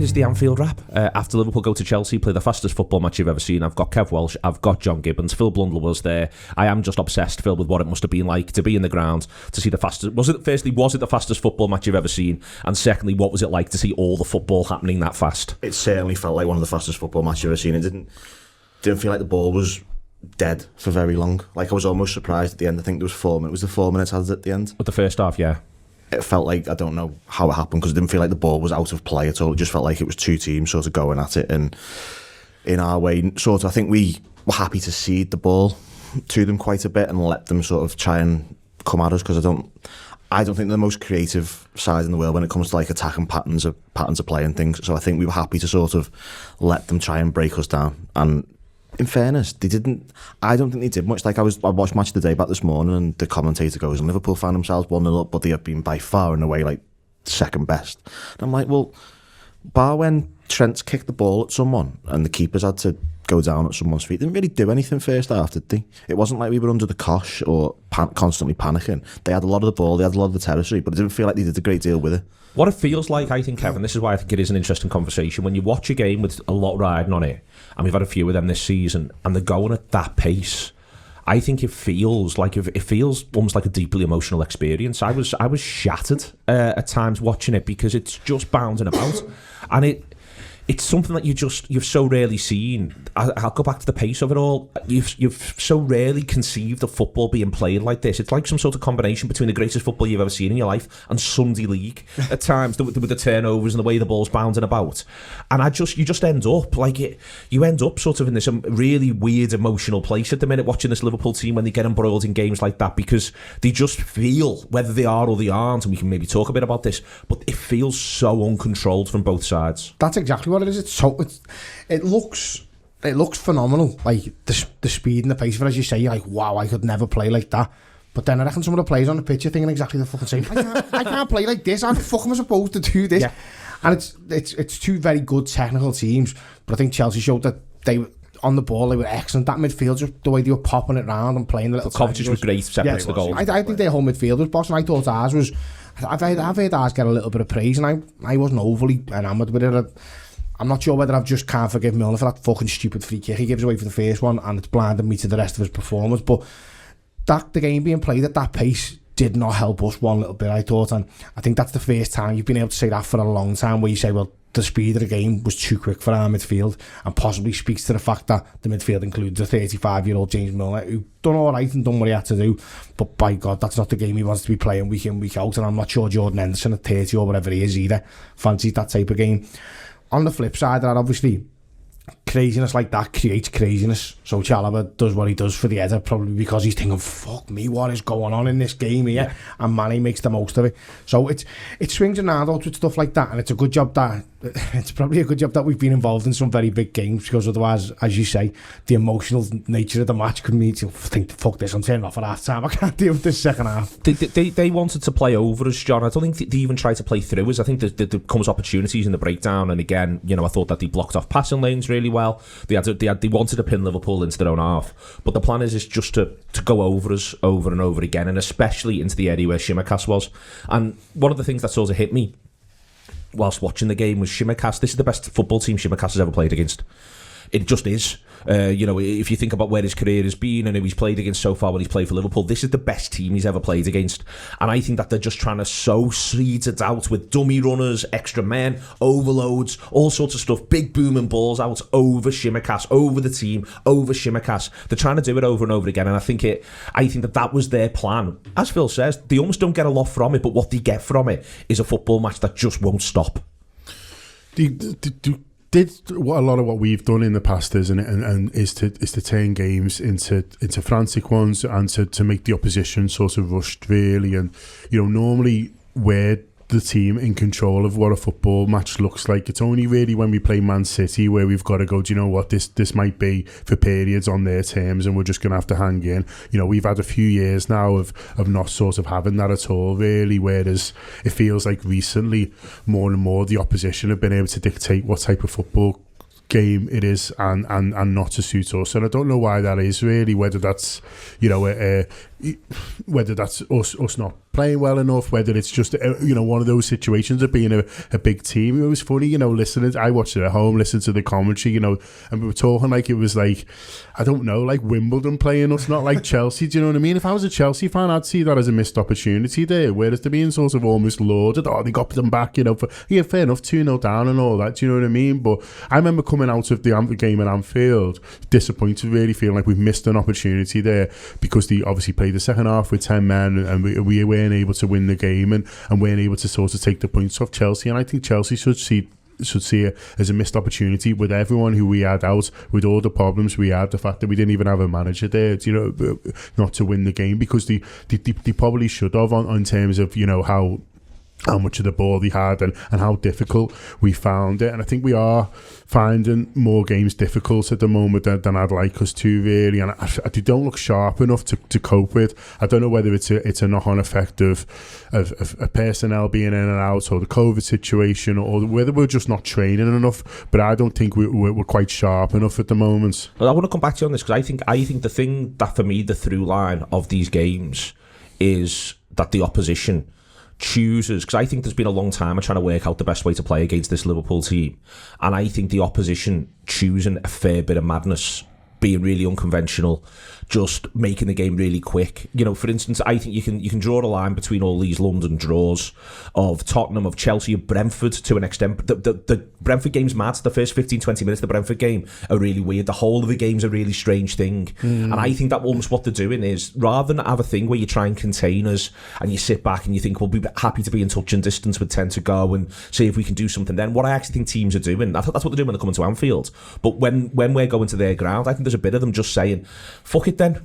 is the Anfield Wrap. After Liverpool go to Chelsea, play the fastest football match you've ever seen. I've got Kev Walsh, I've got John Gibbons, Phil Blundell was there. I am just obsessed, Phil, with what it must have been like to be in the ground, to see the fastest... Was it the fastest football match you've ever seen? And secondly, what was it like to see all the football happening that fast? It certainly felt like one of the fastest football matches I've ever seen. It didn't feel like the ball was dead for very long. Like, I was almost surprised at the end. I think there was 4 minutes. Was the 4 minutes added at the end? With the first half, yeah. It felt like, I don't know how it happened, because it didn't feel like the ball was out of play at all. It just felt like it was two teams sort of going at it, and in our way, sort of, I think we were happy to cede the ball to them quite a bit and let them sort of try and come at us, because I don't think they're the most creative side in the world when it comes to like attacking patterns of play and things. So I think we were happy to sort of let them try and break us down. And in fairness, I don't think they did much. Like, I watched Match of the Day back this morning, and the commentator goes, and Liverpool found themselves 1-0 up, but they have been by far and away like second best. And I'm like, well, bar when Trent's kicked the ball at someone and the keepers had to go down at someone's feet, they didn't really do anything first half, did they? It wasn't like we were under the cosh or constantly panicking. They had a lot of the ball, they had a lot of the territory, but it didn't feel like they did a great deal with it. What it feels like, I think, Kevin, this is why I think it is an interesting conversation, when you watch a game with a lot riding on it, and we've had a few of them this season, and they're going at that pace, I think it feels almost like a deeply emotional experience. I was shattered at times watching it, because it's just bounding about, and it's something that you've so rarely seen. I'll go back to the pace of it all. You've so rarely conceived of football being played like this. It's like some sort of combination between the greatest football you've ever seen in your life and Sunday League at times, with the turnovers and the way the ball's bounding about. And you just end up like it. You end up sort of in this really weird emotional place at the minute watching this Liverpool team when they get embroiled in games like that, because they just feel, whether they are or they aren't, and we can maybe talk a bit about this, but it feels so uncontrolled from both sides. That's exactly what it is. It looks phenomenal, like the speed and the pace of it, as you say. You're like, wow, I could never play like that. But then I reckon some of the players on the pitch are thinking exactly the fucking same. I can't play like this. How the fuck am I supposed to do this? Yeah. And it's two very good technical teams, but I think Chelsea showed that they, on the ball, they were excellent. That midfield, just the way they were popping it around and playing the little... Kovacic was great, separate to the goal. I think their whole midfield was boss, and I thought ours was... I've heard ours get a little bit of praise, and I wasn't overly enamoured with it. I'm not sure whether I just can't forgive Milner for that fucking stupid free kick he gives away for the first one, and it's blinded me to the rest of his performance. But the game being played at that pace did not help us one little bit, I thought. And I think that's the first time you've been able to say that for a long time, where you say, well, the speed of the game was too quick for our midfield, and possibly speaks to the fact that the midfield includes a 35-year-old James Milner, who done all right and done what he had to do, but by God, that's not the game he wants to be playing week in, week out. And I'm not sure Jordan Henderson at 30 or whatever he is either fancied that type of game. On the flip side of that, obviously, craziness like that creates craziness. So Chalobah does what he does for the header, probably because he's thinking, fuck me, what is going on in this game here? Yeah. And Mane makes the most of it. So it swings and roundabouts with stuff like that, and it's probably a good job that we've been involved in some very big games, because otherwise, as you say, the emotional nature of the match could mean to think, fuck this, I'm turning off at half time, I can't deal with this second half. They wanted to play over us, John. I don't think they even tried to play through us. I think there comes opportunities in the breakdown, and again, I thought that they blocked off passing lanes really well. They wanted to pin Liverpool into their own half, but the plan is just to go over us over and over again, and especially into the area where Shimikas was. And one of the things that sort of hit me whilst watching the game was Shimikas. This is the best football team Shimikas has ever played against. It just is. If you think about where his career has been and who he's played against so far when he's played for Liverpool, this is the best team he's ever played against. And I think that they're just trying to sow seeds it out with dummy runners, extra men, overloads, all sorts of stuff, big booming balls out over Shimikas, over the team, over Shimikas. They're trying to do it over and over again, and I think that was their plan. As Phil says, they almost don't get a lot from it, but what they get from it is a football match that just won't stop. Did what a lot of what we've done in the past is to turn games into frantic ones, and to make the opposition sort of rushed really, and normally we're the team in control of what a football match looks like. It's only really when we play Man City where we've got to go, do you know what, this might be for periods on their terms, and we're just going to have to hang in. We've had a few years now of not sort of having that at all really, whereas it feels like recently more and more the opposition have been able to dictate what type of football game it is, and not to suit us. And I don't know why that is really, whether that's whether that's us not playing well enough, whether it's just one of those situations of being a big team. It was funny, listening. I watched it at home, listening to the commentary, and we were talking like it was like, I don't know, like Wimbledon playing us, not like Chelsea. Do you know what I mean? If I was a Chelsea fan, I'd see that as a missed opportunity there. Whereas they're being sort of almost lauded. They got them back, fair enough, 2-0 down and all that. Do you know what I mean? But I remember coming out of the game at Anfield disappointed, really feeling like we've missed an opportunity there, because they obviously played the second half with 10 men and we weren't able to win the game and weren't able to sort of take the points off Chelsea. And I think Chelsea should see it as a missed opportunity with everyone who we had out, with all the problems we had, the fact that we didn't even have a manager there, not to win the game, because they probably should have in terms of how much of the ball they had and how difficult we found it. And I think we are finding more games difficult at the moment than I'd like us to, really. And they don't look sharp enough to cope with. I don't know whether it's a knock-on effect of personnel being in and out, or the COVID situation, or whether we're just not training enough. But I don't think we're quite sharp enough at the moment. Well, I want to come back to you on this, because I think the thing that, for me, the through line of these games is that the opposition chooses, because I think there's been a long time of trying to work out the best way to play against this Liverpool team, and I think the opposition choosing a fair bit of madness, being really unconventional, just making the game really quick. For instance, I think you can draw a line between all these London draws of Tottenham, of Chelsea, of Brentford to an extent. The Brentford game's mad. The first 15-20 minutes of the Brentford game are really weird. The whole of the game's a really strange thing. And I think that almost what they're doing is, rather than have a thing where you try and contain us and you sit back and you think, we'll be happy to be in touch and distance with 10 to go and see if we can do something then, what I actually think teams are doing, that's what they're doing when they're coming to Anfield. But when we're going to their ground, I think there's a bit of them just saying, fuck it then,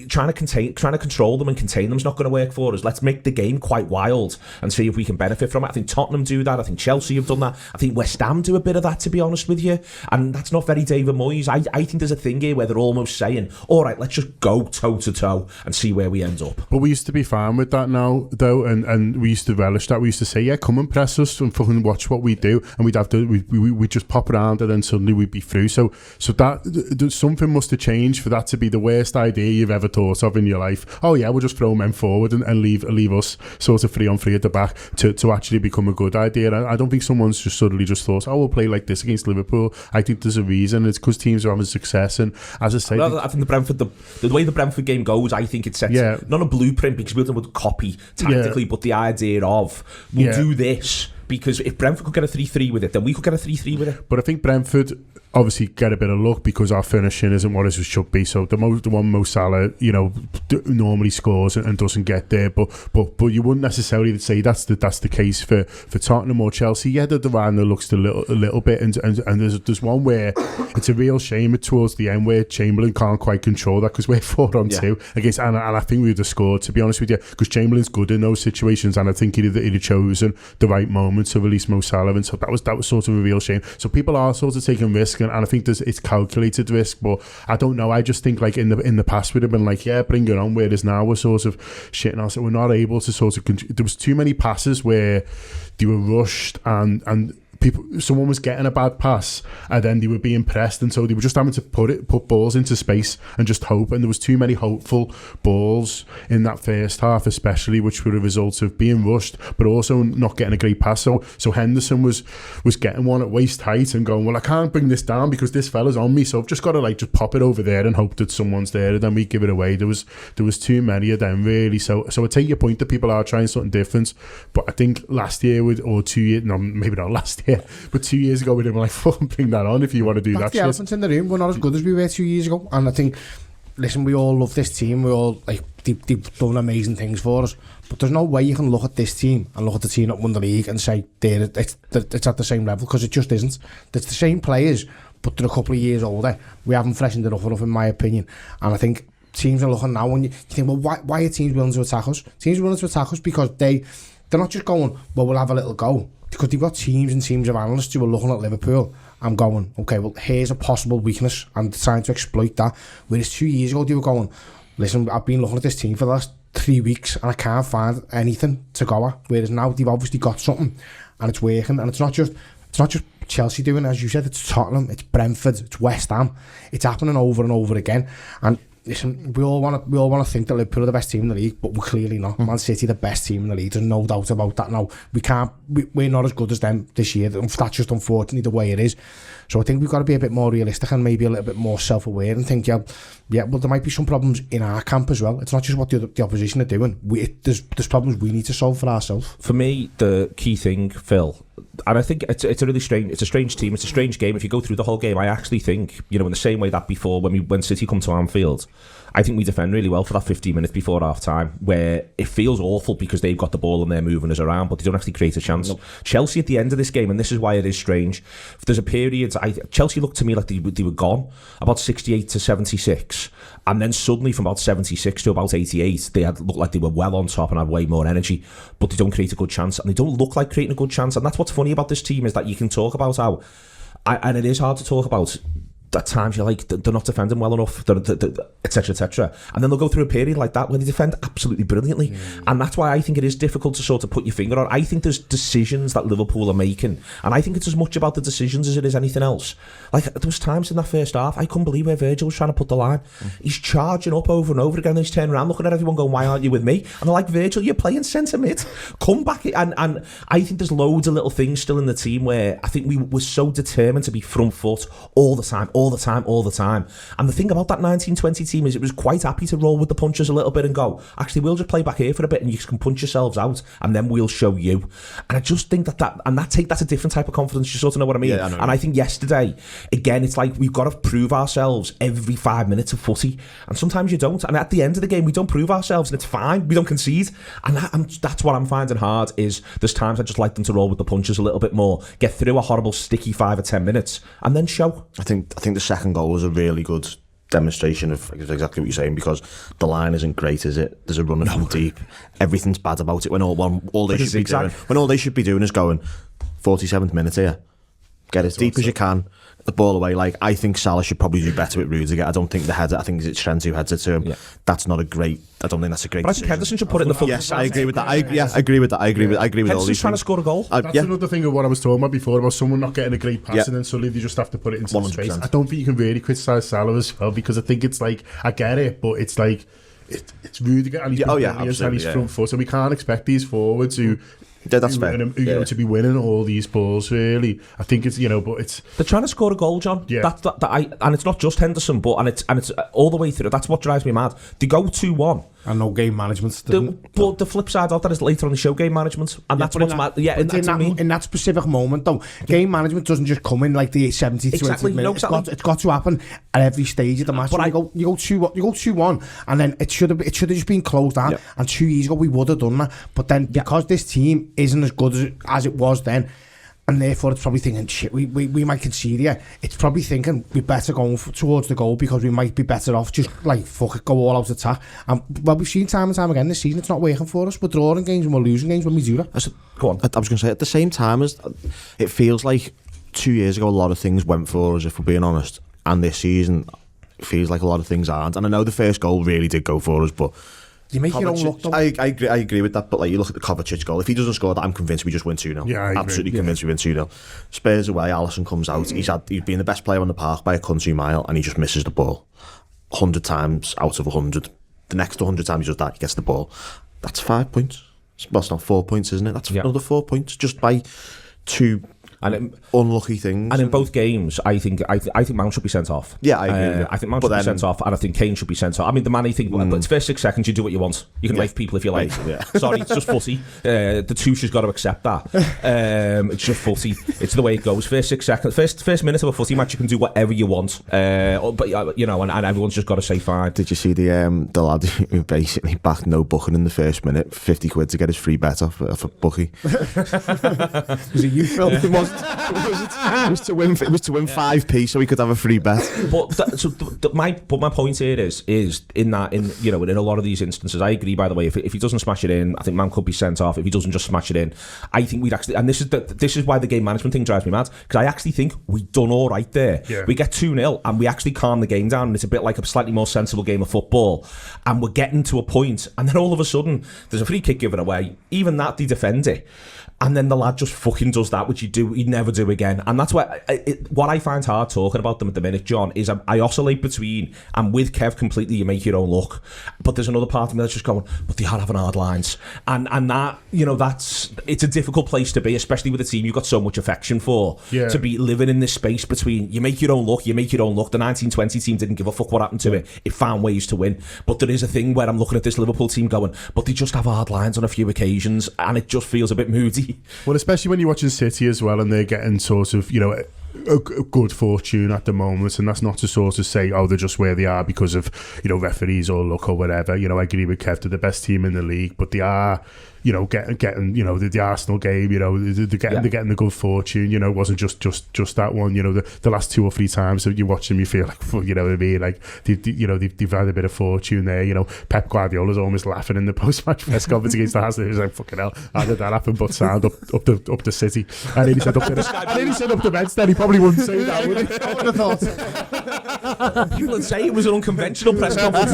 trying to control them and contain them's not going to work for us. Let's make the game quite wild and see if we can benefit from it. I think Tottenham do that. I think Chelsea have done that. I think West Ham do a bit of that, to be honest with you. And that's not very David Moyes. I think there's a thing here where they're almost saying, all right, let's just go toe to toe and see where we end up. But we used to be fine with that now, though, and we used to relish that. We used to say, yeah, come and press us and fucking watch what we do, and we'd just pop around and then suddenly we'd be through. So that something must have changed for that to be the worst idea you've ever thought of in your life. Oh yeah, we'll just throw men forward and leave us sort of 3-on-3 at the back to actually become a good idea. And I don't think someone's just suddenly just thought, oh, we'll play like this against Liverpool. I think there's a reason. It's because teams are having success, and as I say, I think the way the Brentford game goes, I think it sets not a blueprint, because we don't copy tactically, but the idea of we'll do this, because if Brentford could get a 3-3 with it, then we could get a 3-3 with it. But I think Brentford obviously get a bit of luck because our finishing isn't what it should be. So the one Mo Salah, normally scores and doesn't get there. But you wouldn't necessarily say that's the case for Tottenham or Chelsea. Yeah, the Varane looks a little bit, and there's one where it's a real shame towards the end where Chamberlain can't quite control that, because we're 4-on-2 against, and I think we would have scored, to be honest with you, because Chamberlain's good in those situations, and I think he'd have chosen the right moment to release Mo Salah, and so that was sort of a real shame. So people are sort of taking risk, and I think it's calculated risk, but I don't know. I just think like in the past we'd have been like, yeah, bring it on. Whereas now we're sort of shitting ourselves. We're not able to sort of. There was too many passes where they were rushed and someone was getting a bad pass and then they were being pressed, and so they were just having to put balls into space and just hope, and there was too many hopeful balls in that first half especially, which were a result of being rushed but also not getting a great pass. So Henderson was getting one at waist height and going, well, I can't bring this down because this fella's on me, so I've just got to just pop it over there and hope that someone's there, and then we give it away. There was too many of them, really. So I take your point that people are trying something different, but I think last year or 2 years, no, maybe not last year, but 2 years ago we didn't like, fucking bring that on if you want to do that. That's the elephant in the room. We're not as good as we were 2 years ago, and I think, listen, we all love this team. We all they've done amazing things for us, but there's no way you can look at this team and look at the team that won the league and say it's at the same level, because it just isn't. It's the same players, but they're a couple of years older. We haven't freshened it up enough, in my opinion, and I think teams are looking now and you think, well, why are teams willing to attack us? Teams are willing to attack us because they're not just going, well, we'll have a little go. Because they've got teams and teams of analysts who are looking at Liverpool and going, okay, well, here's a possible weakness, and trying to exploit that. Whereas 2 years ago, they were going, listen, I've been looking at this team for the last 3 weeks and I can't find anything to go at. Whereas now they've obviously got something and it's working. And it's not just Chelsea doing it, as you said. It's Tottenham, it's Brentford, it's West Ham. It's happening over and over again. And listen, we all want to think that Liverpool are the best team in the league, but we're clearly not. Man City the best team in the league. There's no doubt about that. Now we're not as good as them this year. That's just unfortunately the way it is. So I think we've got to be a bit more realistic and maybe a little bit more self-aware and think, well, there might be some problems in our camp as well. It's not just what the opposition are doing. There's problems we need to solve for ourselves. For me, the key thing, Phil, and I think it's a really strange, it's a strange team, it's a strange game. If you go through the whole game, I actually think, in the same way that before when City come to Anfield, I think we defend really well for that 15 minutes before half time, where it feels awful because they've got the ball and they're moving us around, but they don't actually create a chance. Nope. Chelsea at the end of this game, and this is why it is strange, there's a period, Chelsea looked to me like they were gone about 68 to 76, and then suddenly from about 76 to about 88, they had looked like they were well on top and had way more energy, but they don't create a good chance, and they don't look like creating a good chance. And that's what's funny about this team, is that you can talk about how, and it is hard to talk about, at times you're like, they're not defending well enough, etc, etc, and then they'll go through a period like that where they defend absolutely brilliantly. And that's why I think it is difficult to sort of put your finger on. I think there's decisions that Liverpool are making, and I think it's as much about the decisions as it is anything else. Like, there was times in that first half I couldn't believe where Virgil was trying to put the line. He's charging up over and over again, and he's turning around looking at everyone going, why aren't you with me? And they're like, Virgil, you're playing centre mid, come back. And I think there's loads of little things still in the team where I think we were so determined to be front foot all the time. And the thing about that 1920 team is it was quite happy to roll with the punches a little bit and go, actually, we'll just play back here for a bit and you can punch yourselves out and then we'll show you. And I just think that's a different type of confidence. You sort of know what I mean? Yeah, and I think yesterday, again, it's like we've got to prove ourselves every 5 minutes of footy, and sometimes you don't. And at the end of the game, we don't prove ourselves, and it's fine. We don't concede, and that's what I'm finding hard. Is there's times I just like them to roll with the punches a little bit more, get through a horrible sticky 5 or 10 minutes, and then show. I think the second goal was a really good demonstration of exactly what you're saying, because the line isn't great, is it? There's a running from deep. Everything's bad about it when all they should be doing is going 47th minute here, get as deep as you can, the ball away. Like, I think Salah should probably do better with Rudiger. I don't think the header, I think it's Trent who heads it to him. Yeah. That's not a great, I don't think that's a great But I think Henderson should put it in the full. Yes, I agree with that. I agree with all these Henderson's trying to score a goal. That's another thing of what I was talking about before, about someone not getting a great pass and then suddenly they just have to put it into 100%. Space. I don't think you can really criticise Salah as well, because I think it's like, I get it, but it's like, it's Rudiger and he's front foot, so we can't expect these forwards who that's fair. To be winning all these balls, really. I think it's, but it's, they're trying to score a goal, John. Yeah. And it's not just Henderson, but it's all the way through. That's what drives me mad. They go 2-1. And no game management. But the flip side of that is later on the show game management, and that's what's mad. Yeah, in that specific moment, though, game management doesn't just come in like the 70th minute. It's got to happen at every stage of the match. But you go 2-1, and then it should have just been closed down. Yeah. And 2 years ago we would have done that. But then because this team isn't as good as it was then, and therefore it's probably thinking, shit, we might concede here. It's probably thinking we better go towards the goal because we might be better off just like, fuck it, go all out attack. And well, we've seen time and time again this season it's not working for us. We're drawing games and we're losing games when we do that. Go on. I was going to say, at the same time, as it feels like 2 years ago a lot of things went for us, if we're being honest, and this season it feels like a lot of things aren't. And I know the first goal really did go for us, but you make your own luck, though. I agree with that, but like, you look at the Kovacic goal, if he doesn't score that, I'm convinced we just win 2-0. Yeah, absolutely convinced we win 2-0. Spurs away, Alisson comes out, he's been the best player on the park by a country mile, and he just misses the ball 100 times out of 100. The next 100 times he does that, he gets the ball. That's 5 points. Well, it's not 4 points, isn't it? That's another 4 points just by two unlucky things. And in both games, I think Mount should be sent off. Yeah, I agree. I think Mount should be sent off, and I think Kane should be sent off. I mean, the man, I think, but it's first 6 seconds, you do what you want. You can wave people if you like. Sorry, it's just footy. The Tuch's got to accept that. It's just footy. It's the way it goes. First 6 seconds, first minute of a footy match, you can do whatever you want. But and everyone's just got to say fine. Did you see the lad who basically backed no booking in the first minute, 50 quid to get his free bet off a bookie? Was it you, Phil? It was to win 5p so he could have a free bet. But my point here is in a lot of these instances, I agree. By the way, if he doesn't smash it in, I think man could be sent off. If he doesn't just smash it in, I think we'd actually. And this is why the game management thing drives me mad, because I actually think we done all right there. Yeah. We get 2-0 and we actually calm the game down, and it's a bit like a slightly more sensible game of football. And we're getting to a point, and then all of a sudden there's a free kick given away. Even that, they defend it. And then the lad just fucking does that, which you do. he'd never do again. And that's why what I find hard talking about them at the minute, John, is I oscillate between, I'm with Kev completely, you make your own luck, but there's another part of me that's just going, but they are having hard lines, and that, it's a difficult place to be, especially with a team you've got so much affection for, to be living in this space between you make your own luck. The 1920 team didn't give a fuck what happened to it. It found ways to win, but there is a thing where I'm looking at this Liverpool team going, but they just have hard lines on a few occasions, and it just feels a bit moody. Well, especially when you're watching City as well, and they're getting sort of, a good fortune at the moment, and that's not to sort of say, they're just where they are because of, referees or luck or whatever. I agree with Kev, they're the best team in the league, but they are, getting the Arsenal game, they're getting the good fortune. It wasn't just that one. The last 2 or 3 times that you watch them, you feel like, you know what I mean? Like they've had a bit of fortune there. Pep Guardiola's almost laughing in the post-match press conference against the Arsenal. He was like, "Fucking hell, how did that happen?" But sound up the City, and then he said up the Bedstead. He probably wouldn't say that, would he? I would have thought. People would say it was an unconventional press conference.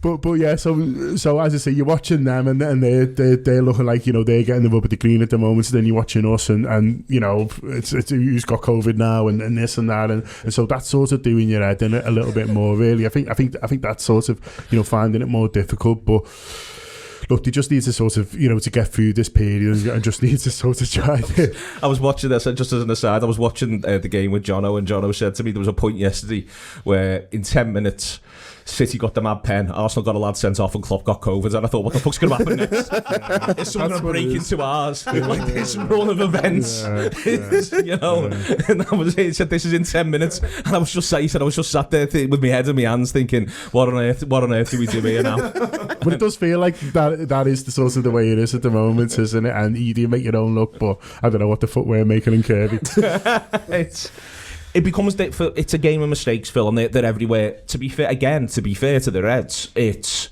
But yeah, so as I say, you're watching them and they're looking like, they're getting the rub of the green at the moment. So then you're watching us and it's who's got COVID now and this and that, and so that's sort of doing your head in a little bit more, really. I think that's sort of finding it more difficult, but. Look, they just need to sort of, to get through this period and just need to sort of try it. I was watching this, just as an aside, I was watching the game with Jono, and Jono said to me there was a point yesterday where in 10 minutes City got the mad pen, Arsenal got a lad sent off, and Klopp got COVID, and I thought, what the fuck's going to happen next? Is someone going to break into ours? Like this run of events, and that was it. He said, this is in 10 minutes, and I was just sat there with my head in my hands thinking, what on earth do we do here now? But it does feel like that is the sort of the way it is at the moment, isn't it? And you do make your own look, but I don't know what the footwear making and curvy. It becomes it's a game of mistakes, Phil, and they're everywhere. To be fair to the Reds, it's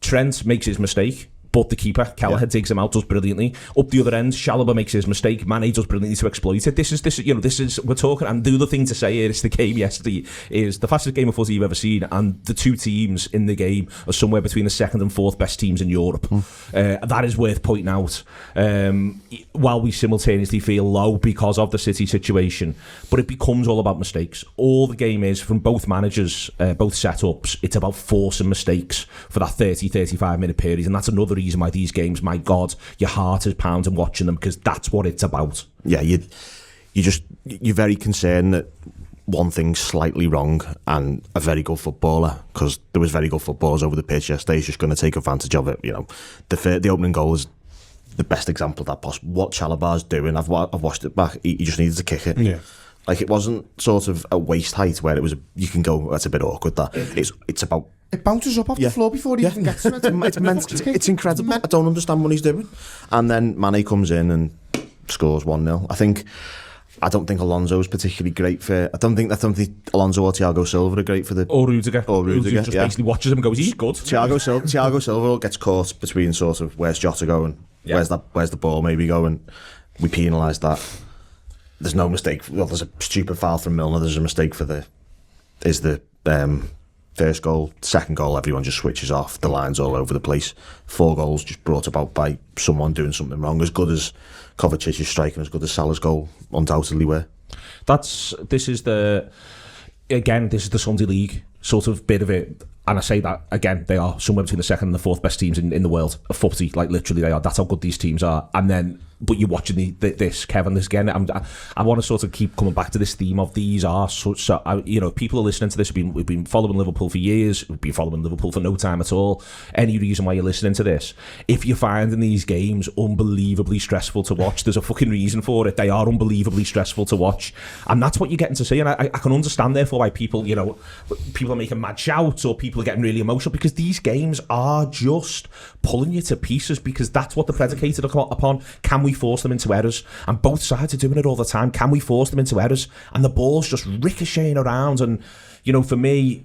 Trent makes his mistake, but the keeper Kelleher digs him out, does brilliantly. Up the other end, Chalobah makes his mistake, Mane does brilliantly to exploit it. This is we're talking, and the other thing to say here is the game yesterday is the fastest game of footy you've ever seen, and the 2 teams in the game are somewhere between the 2nd and 4th best teams in Europe. That is worth pointing out. While we simultaneously feel low because of the City situation, but it becomes all about mistakes. All the game is, from both managers, both setups, it's about forcing mistakes for that 30-35 minute period, and that's another reason why these games, my God, your heart is pounding watching them, because that's what it's about. Yeah, you're very concerned that one thing's slightly wrong, and a very good footballer, because there was very good footballers over the pitch yesterday, is just going to take advantage of it. The opening goal is the best example of that. What Chalobah's doing, I've watched it back. He just needed to kick it. Yeah. Like, it wasn't sort of a waist height where it was you can go, that's a bit awkward. That it's about. It bounces up off the floor before he even gets to it. It's incredible. I don't understand what he's doing. And then Mane comes in and scores 1-0. I don't think Alonso's particularly great for. I don't think Alonso or Thiago Silva are great for the. Or Rudiger. Just yeah. basically watches him and goes, he's good. Thiago Silva gets caught between sort of, where's Jota going? Yeah. Where's the ball maybe going? We penalise that. There's no mistake. Well, there's a stupid foul from Milner. There's a mistake for the first goal. Second goal, everyone just switches off. The line's all over the place. 4 goals just brought about by someone doing something wrong. As good as Kovacic's strike and as good as Salah's goal undoubtedly were. This is the Sunday League sort of bit of it. And I say that, again, they are somewhere between the 2nd and the 4th best teams in the world of footy. Like, literally, they are. That's how good these teams are. And then, but you're watching this, Kevin, this again. I want to sort of keep coming back to this theme of these are people are listening to this. We've been following Liverpool for years. We've been following Liverpool for no time at all. Any reason why you're listening to this? If you're finding these games unbelievably stressful to watch, there's a fucking reason for it. They are unbelievably stressful to watch, and that's what you're getting to see. And I can understand, therefore, why people are making mad shouts or people are getting really emotional, because these games are just pulling you to pieces, because that's what they're predicated upon. Can we force them into errors? And both sides are doing it all the time. Can we force them into errors? And the ball's just ricocheting around. And for me,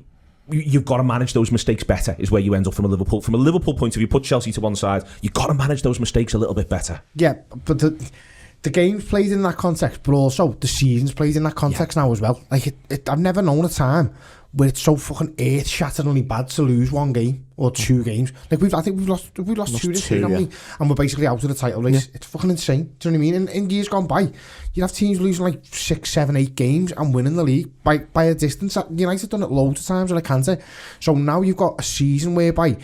you've got to manage those mistakes better, is where you end up from a Liverpool point of view. Put Chelsea to one side, you've got to manage those mistakes a little bit better. Yeah, but the game's played in that context, but also the season's played in that context now as well. Like, I've never known a time where it's so fucking earth-shatteringly bad to lose one game or 2 games. Like I think we've lost 2 this year, haven't we? And we're basically out of the title race. It's fucking insane. Do you know what I mean? In years gone by, you'd have teams losing like 6, 7, 8 games and winning the league by a distance. United have done it loads of times with Atkinson. So now you've got a season whereby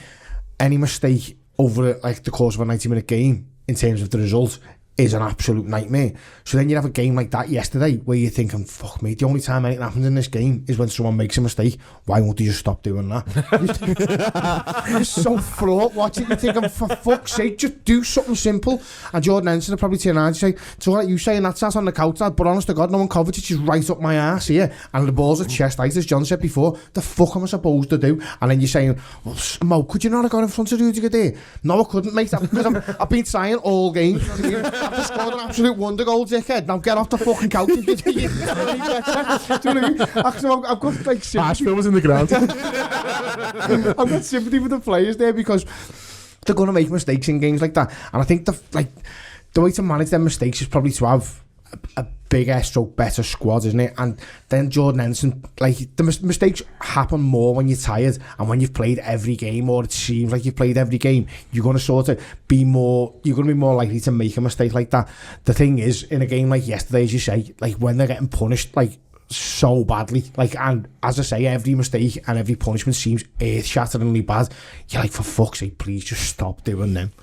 any mistake over like the course of a 90-minute game in terms of the result is an absolute nightmare. So then you have a game like that yesterday where you're thinking, fuck me, the only time anything happens in this game is when someone makes a mistake. Why won't they just stop doing that? You're so fraught watching. You're thinking, for fuck's sake, just do something simple. And Jordan Henderson will probably turn around and say, so what you saying that sat on the couch, but honest to God, no one covered it, just right up my ass here. And the ball's at chest height, as John said before. The fuck am I supposed to do? And then you're saying, well, Mo, could you not have got in front of Rudiger there? No, I couldn't, mate, because I've been trying all game. I've just scored an absolute wonder goal, dickhead. Now get off the fucking couch. Do you know what I mean? Actually, I've got like sympathy. Asheville was in the ground. I've got sympathy with the players there because they're going to make mistakes in games like that. And I think the way to manage them mistakes is probably to have a bigger stroke better squad, isn't it? And then Jordan Henderson, like the mistakes happen more when you're tired and when you've played every game, or it seems like you've played every game. You're going to sort of be more likely to make a mistake like that. The thing is, in a game like yesterday, as you say, like when they're getting punished like so badly, like, and as I say, every mistake and every punishment seems earth-shatteringly bad, you're like, for fuck's sake, please just stop doing them.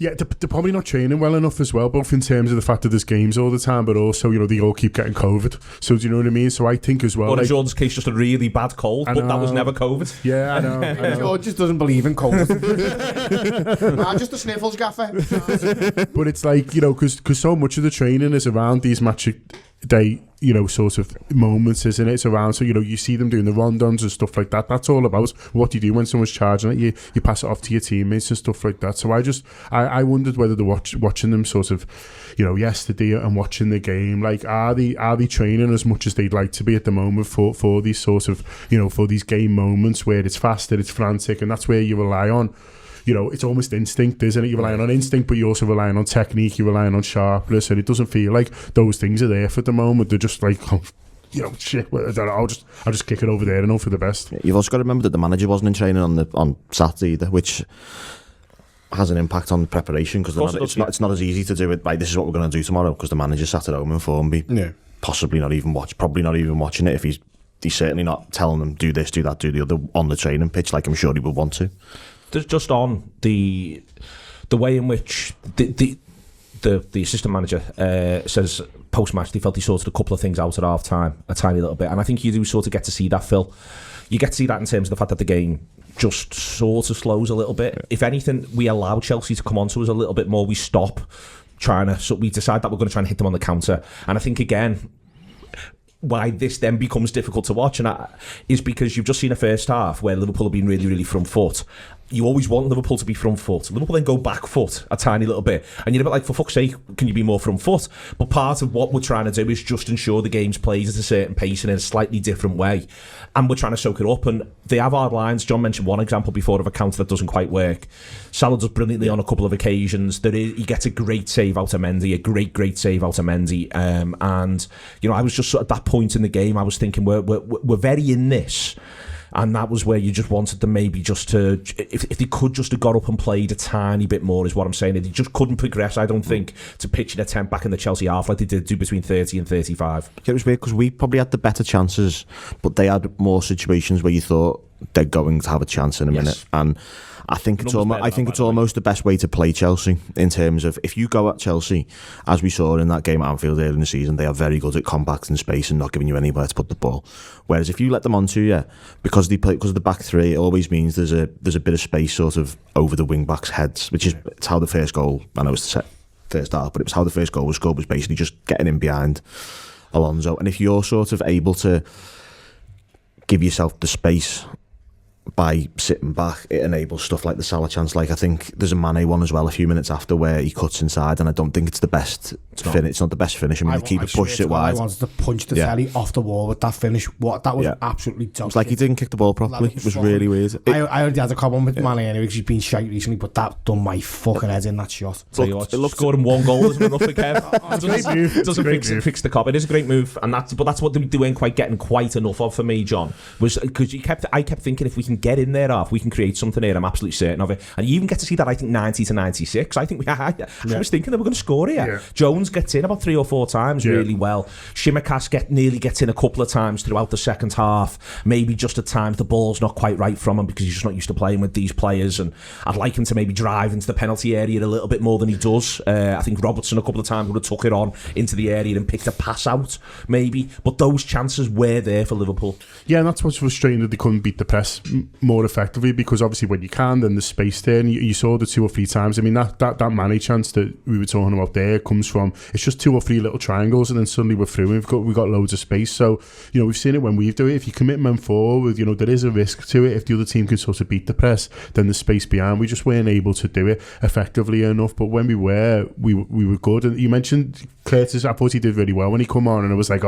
Yeah, they're probably not training well enough as well, both in terms of the fact that there's games all the time, but also, you know, they all keep getting COVID. So do you know what I mean? So I think as well... Or in Jordan's case, just a really bad cold, but that was never COVID. Yeah, I know. George just doesn't believe in COVID. Just the sniffles, gaffer. But it's like, you know, because so much of the training is around these match day, you know, sort of moments, isn't it? It's around, so, you know, you see them doing the rondons and stuff like that. That's all about what you do when someone's charging it. You pass it off to your teammates and stuff like that. So I wondered whether watching them sort of, you know, yesterday and watching the game, like, are they training as much as they'd like to be at the moment for these sort of, you know, for these game moments where it's faster, it's frantic, and that's where you rely on, you know, it's almost instinct, isn't it? You're relying on instinct, but you're also relying on technique, you're relying on sharpness, and it doesn't feel like those things are there for the moment. They're just like, oh, you know, shit, I'll just kick it over there and hope for the best. You've also got to remember that the manager wasn't in training on Saturday either, which has an impact on the preparation, because it's not as easy to do it. Like, this is what we're going to do tomorrow, because the manager sat at home in Formby, probably not even watching it. If he's certainly not telling them do this, do that, do the other on the training pitch, like I'm sure he would want to. There's just on the way in which the assistant manager says post-match they felt he sorted a couple of things out at half-time, a tiny little bit, and I think you do sort of get to see that, Phil. You get to see that in terms of the fact that the game just sort of slows a little bit. Yeah. If anything, we allow Chelsea to come onto us a little bit more. We stop trying to... So we decide that we're going to try and hit them on the counter. And I think, again, why this then becomes difficult to watch is because you've just seen a first half where Liverpool have been really, really front foot. You always want Liverpool to be front foot. Liverpool then go back foot a tiny little bit. And you're a bit like, for fuck's sake, can you be more front foot? But part of what we're trying to do is just ensure the game's played at a certain pace and in a slightly different way. And we're trying to soak it up. And they have hard lines. John mentioned one example before of a counter that doesn't quite work. Salah does brilliantly on a couple of occasions. He gets a great save out of Mendy, a great save out of Mendy. And, you know, I was just at that point in the game, I was thinking, we're very in this. And that was where you just wanted them maybe just to, if they could just have got up and played a tiny bit more, is what I'm saying. They just couldn't progress, I don't think, to pitching a tent back in the Chelsea half like they did do between 30 and 35. It was weird because we probably had the better chances, but they had more situations where you thought they're going to have a chance in a minute. And I think it's almost the best way to play Chelsea, in terms of, if you go at Chelsea, as we saw in that game at Anfield earlier in the season, they are very good at compacting space and not giving you anywhere to put the ball. Whereas if you let them onto you, because of the back three, it always means there's a bit of space sort of over the wing backs' heads, which is it's how the first goal, I know it's the first half, but it was how the first goal was scored, was basically just getting in behind Alonso. And if you're sort of able to give yourself the space by sitting back, it enables stuff like the Salah chance. Like I think there's a Mane one as well a few minutes after where he cuts inside, and I don't think it's the best finish. It's not the best finish. I mean, the keeper pushed it wide. I wanted to punch the telly off the wall with that finish. That was absolutely tough. It's like he didn't kick the ball properly. It was really weird. I already had a problem with Mane anyway because he's been shite recently, but that done my fucking head in, that shot. It looked scoring one goal isn't enough for Kev. It doesn't fix the cop. It is a great move, and that's what they weren't quite getting quite enough of for me, John. Was because I kept thinking if we can get in there, we can create something here. I'm absolutely certain of it, and you even get to see that. I think 90 to 96. I think I was thinking that we're going to score here. Yeah. Jones gets in about 3 or 4 times really well. Shimikas nearly gets in a couple of times throughout the second half. Maybe just at times the ball's not quite right from him because he's just not used to playing with these players. And I'd like him to maybe drive into the penalty area a little bit more than he does. I think Robertson a couple of times would have took it on into the area and picked a pass out maybe. But those chances were there for Liverpool. Yeah, and that's what's frustrating, that they couldn't beat the press more effectively, because obviously when you can, then there's space there, and you saw the 2 or 3 times. I mean, that Mane chance that we were talking about there comes from, it's just 2 or 3 little triangles, and then suddenly we're through and we've got loads of space. So, we've seen it when we've done it. If you commit men forward, there is a risk to it. If the other team can sort of beat the press, then there's space behind. We just weren't able to do it effectively enough. But when we were good. And you mentioned Curtis, I thought he did really well when he come on, and it was like,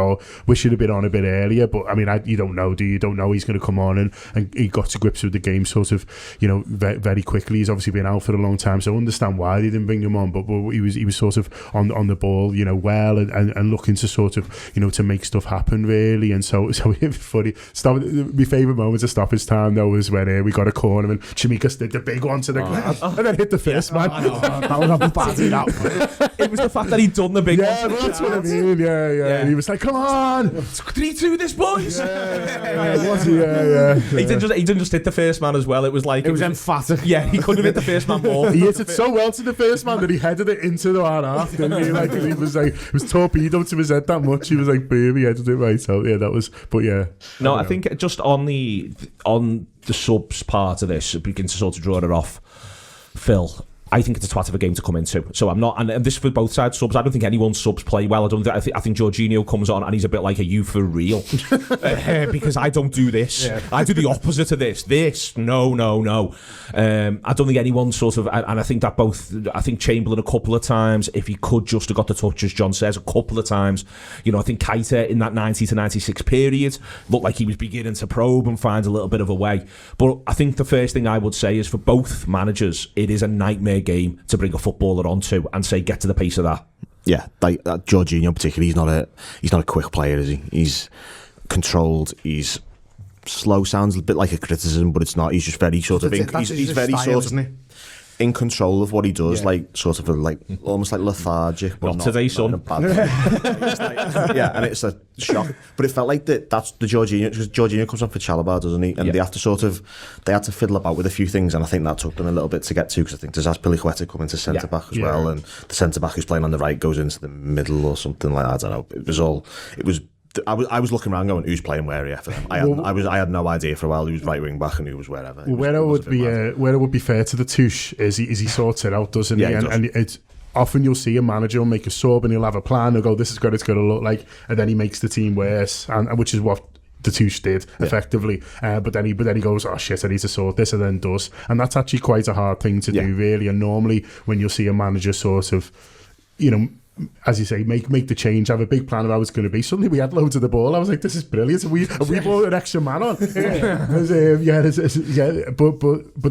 we should have been on a bit earlier. But I mean, you don't know, do you? Don't know he's going to come on, and he got to grips with the game sort of, very, very quickly. He's obviously been out for a long time, so I understand why they didn't bring him on. But he was sort of on the ball, well, and looking to sort of, to make stuff happen really. And so it was funny. My favourite moment of stoppage time though was when we got a corner and Chimikas did the big one to the glass and then hit the first man. That was a bad. It was the fact that he'd done the big one. Yeah, that's what I mean. Yeah. And he was like, "Come on, 3-2 this boys." Yeah. He didn't just hit the first man as well. It was like it was emphatic. Yeah, he could have hit the first man more. He hit it so well to the first man that he headed it into the one half. Didn't he? Like he was like, it was torpedo to his head that much. He was like, boom, he headed it right. So yeah, that was. But yeah. No, I think just on the subs part of this, begin to sort of draw it off, Phil. I think it's a twat of a game to come into. So I'm not, and this is for both sides subs. I don't think anyone's subs play well. I think Jorginho comes on and he's a bit like, "Are you for real?" Because I don't do this. Yeah. I do the opposite of this. No. I don't think anyone sort of, and I think that I think Chamberlain a couple of times, if he could just have got the touch, as John says, a couple of times. I think Keita in that 90 to 96 period looked like he was beginning to probe and find a little bit of a way. But I think the first thing I would say is for both managers, it is a nightmare game to bring a footballer onto and say, get to the pace of that. Yeah, like Jorginho particularly, he's not a quick player, is he? He's controlled, he's slow, sounds a bit like a criticism, but it's not. He's just very sort of he's very sort of in control of what he does, like sort of almost like lethargic. But not today, son. And it's a shock. But it felt like that's the Jorginho, because Jorginho comes on for Chalobah, doesn't he? And they have to they had to fiddle about with a few things, and I think that took them a little bit to get to, because I think there's Azpilicueta coming to centre back as well, and the centre back who's playing on the right goes into the middle or something like that. I don't know. I was looking around going, who's playing where here for them? I had no idea for a while who was right wing back and who was wherever. Where it would be fair to the Touche is he sorts it out, doesn't he? And it's often you'll see a manager will make a sub and he'll have a plan. He'll go, this is what it's going to look like, and then he makes the team worse, and which is what the Touche did effectively. But then he goes, oh shit, I need to sort this, and then does, and that's actually quite a hard thing to do, really. And normally when you'll see a manager sort of, as you say, make the change, have a big plan of how it's going to be. Suddenly we had loads of the ball. I was like, this is brilliant. We brought an extra man on. But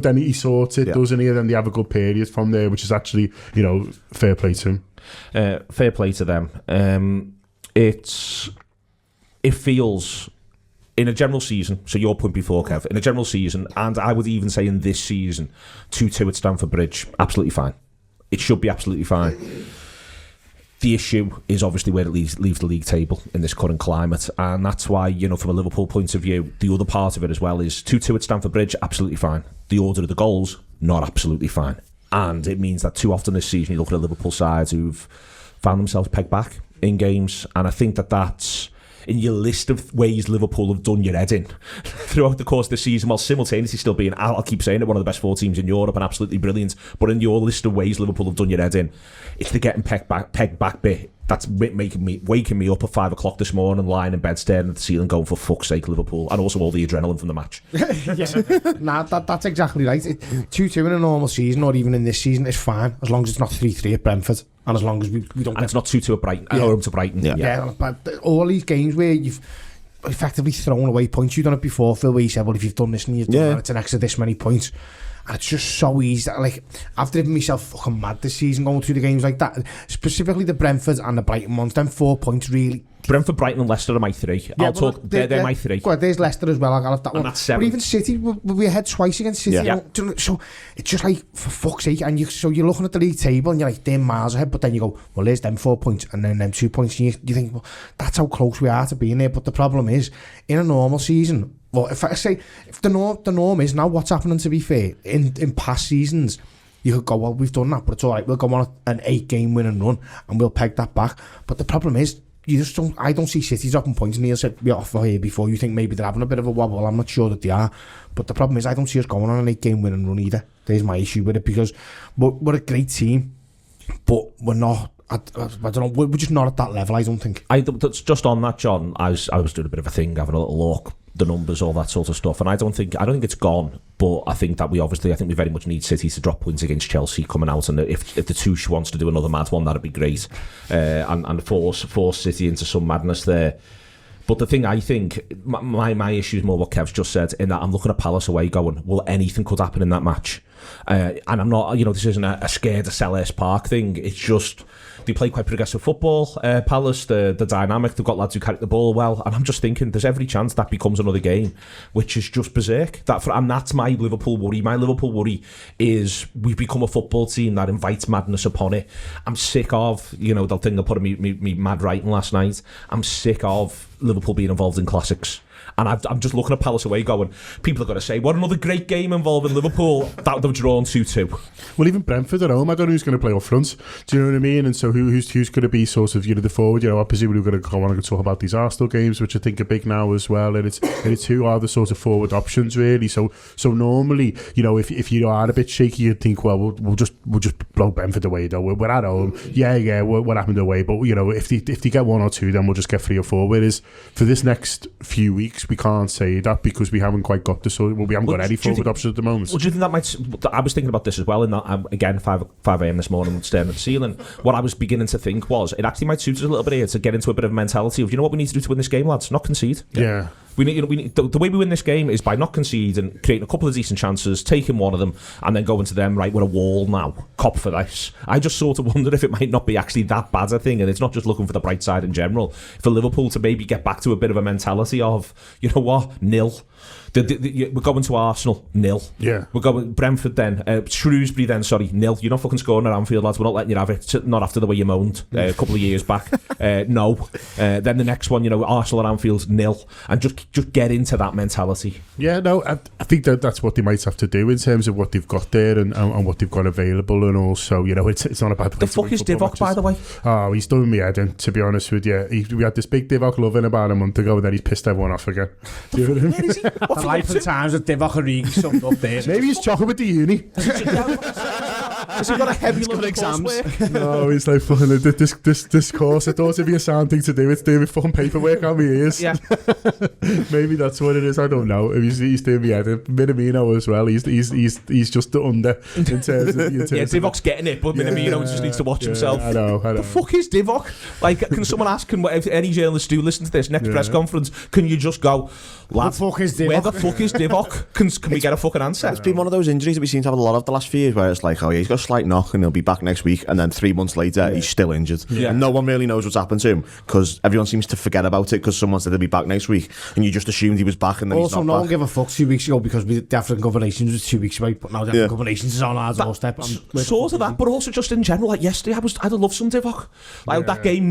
then he sorts it, doesn't he? And then they have a good period from there, which is actually, fair play to him. Fair play to them. It feels, in a general season, so your point before, Kev, in a general season, and I would even say in this season, 2-2 at Stamford Bridge, absolutely fine. It should be absolutely fine. The issue is obviously where it leaves the league table in this current climate, and that's why, from a Liverpool point of view, the other part of it as well is 2-2 at Stamford Bridge, absolutely fine. The order of the goals, not absolutely fine. And it means that too often this season you look at a Liverpool side who've found themselves pegged back in games, and I think that's in your list of ways Liverpool have done your head in throughout the course of the season, while simultaneously still being, I'll keep saying it, one of the best 4 teams in Europe and absolutely brilliant, but in your list of ways Liverpool have done your head in, it's the getting pegged back bit that's waking me up at 5 o'clock this morning, lying in bed staring at the ceiling going, for fuck's sake, Liverpool, and also all the adrenaline from the match. That's exactly right. 2-2 in a normal season, or even in this season, is fine, as long as it's not 3-3 at Brentford, and as long as we don't and it's not 2-2 at Brighton, home to Brighton. Yeah, but all these games where you've effectively thrown away points, you've done it before, Phil, where you said, well, if you've done this and you've done that, it's an extra this many points. And it's just so easy. Like, I've driven myself fucking mad this season going through the games like that. Specifically the Brentford and the Brighton ones. Them 4 points really. Brentford, Brighton and Leicester are my 3. I'll talk. They're my 3. Well, there's Leicester as well. I'll have that one. That's 7. But even City, we ahead twice against City. So it's just like, for fuck's sake. And you're looking at the league table and you're like, they're miles ahead. But then you go, well, there's them 4 points and then them 2 points. And you think, well, that's how close we are to being there. But the problem is, in a normal season, well, if the norm is now, what's happening, to be fair, in past seasons, you could go, well, we've done that, but it's all right, we'll go on an 8-game winning run and we'll peg that back. But the problem is, I don't see City dropping points. Neil said we're off for here before. You think maybe they're having a bit of a wobble. I'm not sure that they are. But the problem is, I don't see us going on an 8-game winning run either. There's my issue with it, because we're a great team, but we're not. I don't know. We're just not at that level, I don't think. That's just on that, John. I was doing a bit of a thing, having a little look, the numbers, all that sort of stuff, and I don't think it's gone. But I think that we very much need City to drop points against Chelsea coming out, and if the Tuchel wants to do another mad one, that'd be great, and force City into some madness there. But the thing, I think, my issue is more what Kev's just said, in that I'm looking at Palace away going, well, anything could happen in that match. And I'm not, this isn't a scared to Selhurst Park thing. It's just, they play quite progressive football, Palace, the dynamic, they've got lads who carry the ball well, and I'm just thinking there's every chance that becomes another game, which is just berserk. And that's my Liverpool worry. My Liverpool worry is we've become a football team that invites madness upon it. I'm sick of, they'll think they'll put me mad writing last night. I'm sick of Liverpool being involved in classics. And I'm just looking at Palace away going, people are going to say, what another great game involving Liverpool, that they've drawn 2-2. Well, even Brentford at home, I don't know who's going to play up front. Do you know what I mean? And so who's going to be sort of, the forward? Obviously we're going to go on and talk about these Arsenal games, which I think are big now as well. And it's who are the sort of forward options, really. So normally, if you are a bit shaky, you'd think, well, we'll just blow Brentford away, though. We're at home. We're happened away. But, if they get 1 or 2, then we'll just get 3 or 4. Whereas for this next few weeks, we can't say that because we haven't quite got we haven't got any forward options at the moment. Well, do you think that might? I was thinking about this as well. In that, again, 5 a.m. this morning, staring at the ceiling. What I was beginning to think was, it actually might suit us a little bit here to get into a bit of a mentality of, what we need to do to win this game, lads? Not concede. Yeah. We need the way we win this game is by not conceding, creating a couple of decent chances, taking one of them, and then going to them, right, we're a wall now, cop for this. I just sort of wonder if it might not be actually that bad a thing, and it's not just looking for the bright side in general. For Liverpool to maybe get back to a bit of a mentality of, nil. We're going to Arsenal, nil. Yeah. We're going Brentford then, Shrewsbury then, nil. You're not fucking scoring at Anfield, lads. We're not letting you have it. Not after the way you moaned a couple of years back. No. Then the next one, Arsenal at Anfield, nil. And just get into that mentality. Yeah, no, I think that's what they might have to do in terms of what they've got there and what they've got available, and also, it's not a bad place. The fuck is Divock, by the way? Oh, he's done me head in, to be honest with you. We had this big Divock loving about a month ago, and then he's pissed everyone off again. Do you know what I mean? Where is he? The life and times of Divock Origi summed up there. Maybe he's chocolate with the uni. Has he got a heavy load of exams? No, he's like, fucking, this course, I thought it'd be a sound thing to do. It's doing fucking paperwork on my ears. Yeah. Maybe that's what it is, I don't know. He's doing me head in. Minamino as well, he's just the under in terms of... Divock's getting it, but Minamino just needs to watch himself. I know. The fuck is Divock? Like, can someone ask, if any journalists do listen to this next press conference, can you just go, lad, where the fuck is Divock? Can we get a fucking answer? It's been one of those injuries that we seem to have a lot of the last few years, where it's like, he's got a slight knock and he'll be back next week, and then 3 months later he's still injured. And no one really knows what's happened to him, because everyone seems to forget about it because someone said he'll be back next week, and you just assumed he was back, and then also, he's not no back. one gave a fuck 2 weeks ago because the African Cup of Nations was 2 weeks away, but now the African Cup of Nations is on our doorstep. Sort of that, but also just in general, like yesterday, I'd have loved some Divock. Like that game,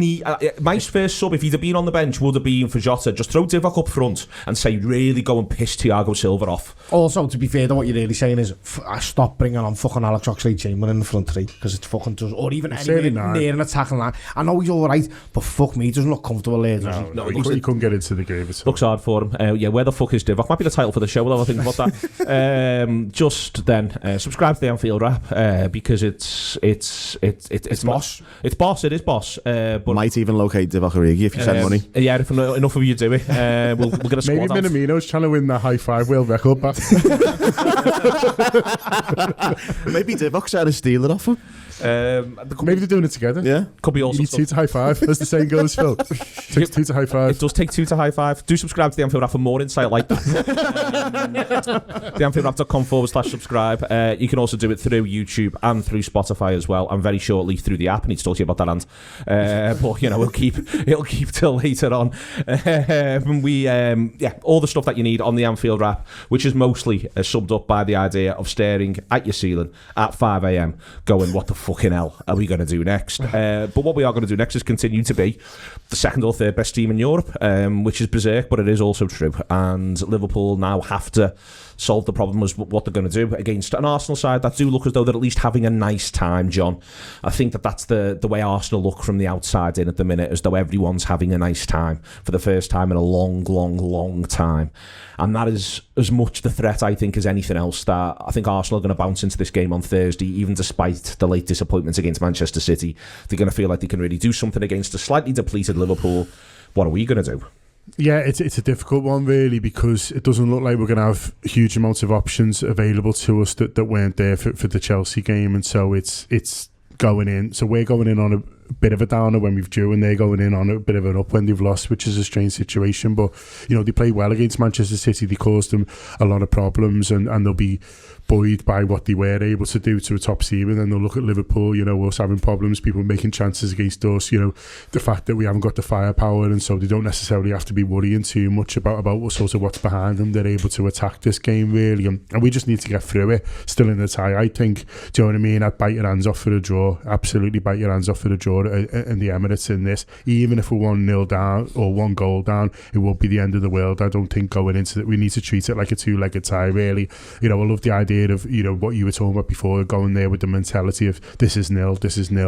my first sub, if he'd have been on the bench, would have been for Jota. Just throw Divock up front and say, really go and piss Thiago Silva off. Also, to be fair, though, what you're really saying is, stop bringing on fucking Alex Oxlade-Chamberlain. Koeman in the front three, because it's fucking does, or even anywhere not. near an attacking line. I know he's all right, but fuck me, he doesn't look comfortable there. He couldn't get into the game. Looks hard for him. Yeah, where the fuck is Divock? Might be the title for the show. We'll have a think about that. Just then, subscribe to the Anfield Wrap because it's boss. It's boss. It is boss. But might even locate Divock Origi if you send money. Yeah, if enough of you do it, we'll get a squad. Maybe Minamino's trying to win the high five world record back. Maybe Divock's trying to steal it off him. Maybe they're doing it together. Yeah, could be also. You need two to high five, as the saying goes, Phil. Takes two to high five. It does take two to high five. Do subscribe to the Anfield Wrap for more insight like that. theanfieldwrap.com/subscribe. You can also do it through YouTube and through Spotify as well, and very shortly through the app. I need to talk to you about that, and but you know it'll keep till later on. All the stuff that you need on the Anfield Wrap, which is mostly summed up by the idea of staring at your ceiling at 5 a.m. going, what the fucking hell are we going to do next? But what we are going to do next is continue to be the second or third best team in Europe, which is berserk, but it is also true. And Liverpool now have to solve the problem as what they're going to do against an Arsenal side that do look as though they're at least having a nice time, John. I think that's the way Arsenal look from the outside in at the minute, as though everyone's having a nice time for the first time in a long time. And that is as much the threat, I think, as anything else. That I think Arsenal are going to bounce into this game on Thursday, even despite the late disappointments against Manchester City. They're going to feel like they can really do something against a slightly depleted Liverpool. What are we going to do? Yeah, it's a difficult one, really, because it doesn't look like we're going to have huge amounts of options available to us that weren't there for the Chelsea game. And so it's going in. So we're going in on a bit of a downer when we've drew, and they're going in on a bit of an up when they've lost, which is a strange situation. But, you know, they played well against Manchester City. They caused them a lot of problems, and they'll be buoyed by what they were able to do to a top team. And then they'll look at Liverpool, you know, us having problems, people making chances against us, you know, the fact that we haven't got the firepower, and so they don't necessarily have to be worrying too much about sort of what's behind them. They're able to attack this game, really, and we just need to get through it. Still in the tie, I think. Do you know what I mean? I'd bite your hands off for a draw. Absolutely bite your hands off for a draw in the Emirates in this. Even if we're 1-0 down or 1 goal down, it won't be the end of the world. I don't think going into it, we need to treat it like a two-legged tie, really. You know, I love the idea of, you know, what you were talking about before, going there with the mentality of this is nil,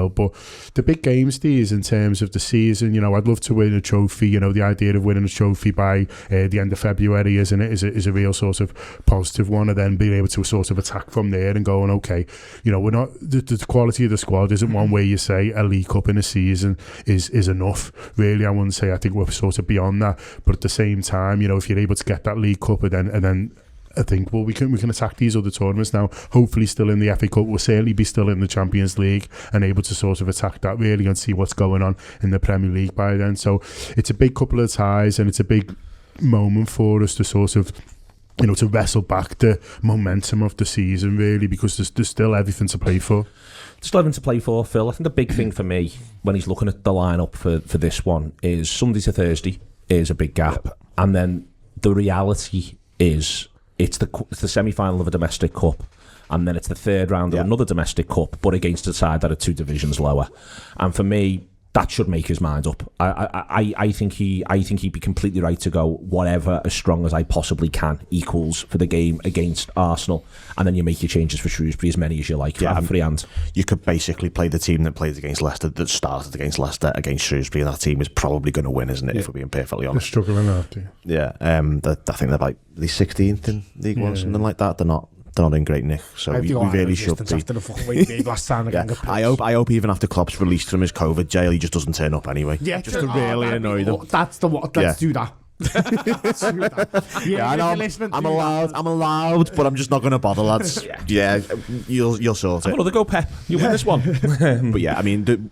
but the big games, these, in terms of the season, you know, I'd love to win a trophy. You know, the idea of winning a trophy by the end of February, isn't it, is a real sort of positive one, and then being able to sort of attack from there and going, okay, you know, we're not, the quality of the squad isn't one where you say a League Cup in a season is enough, really. I wouldn't say. I think we're sort of beyond that, but at the same time, you know, if you're able to get that League Cup and then I think, well, we can attack these other tournaments now. Hopefully still in the FA Cup. We'll certainly be still in the Champions League and able to sort of attack that, really, and see what's going on in the Premier League by then. So it's a big couple of ties, and it's a big moment for us to sort of, you know, to wrestle back the momentum of the season, really, because there's still everything to play for. Still having to play for, Phil. I think the big thing for me when he's looking at the lineup for this one is Sunday to Thursday is a big gap, and then the reality is it's the semi-final of a domestic cup, and then it's the third round of another domestic cup, but against a side that are 2 divisions lower. And for me, that should make his mind up. I think he'd be completely right to go whatever, as strong as I possibly can, equals for the game against Arsenal, and then you make your changes for Shrewsbury, as many as you like. Yeah, free hand. You could basically play the team that played against Leicester, that started against Leicester, against Shrewsbury, and that team is probably going to win, isn't it? If we're being perfectly honest. They're struggling out, yeah. I think they're like the 16th in League One, something like that. They're not in great nick, so we really should be. After the fucking way they last time, I hope even after Klopp's released from his COVID jail, he just doesn't turn up anyway. Yeah, just to really annoy them. That's the what. Let's do that. Yeah, I know. I'm allowed, but I'm just not going to bother, lads. Yeah, you'll sort it. Another go, Pep. You win this one. But yeah, I mean,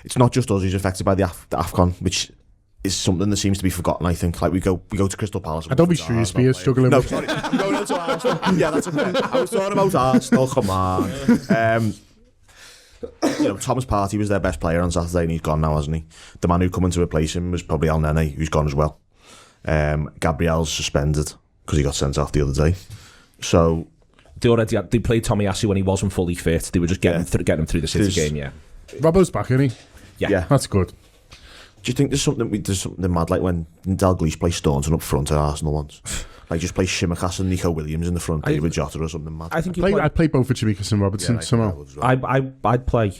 it's not just us who's affected by the AFCON, which is something that seems to be forgotten, I think. Like, we go to Crystal Palace. I don't be Shrewsbury struggling. No, sorry. I'm going on to Arsenal. Yeah, that's okay. I was talking about Arsenal. Come on. You know, Thomas Partey was their best player on Saturday, and he's gone now, hasn't he? The man who come in to replace him was probably Al Nene, who's gone as well. Gabriel's suspended because he got sent off the other day. So they played Tomiyasu when he wasn't fully fit. They were just getting him through the City game. Yeah, Robbo's back, isn't he? Yeah, that's good. Do you think there's something mad, like when Dalglish played Staunton up front at Arsenal once? Like just play Shimaka's and Nico Williams in the front, David Jota or something mad. I think I'd play both for Chimikas and Robertson somehow. I'd play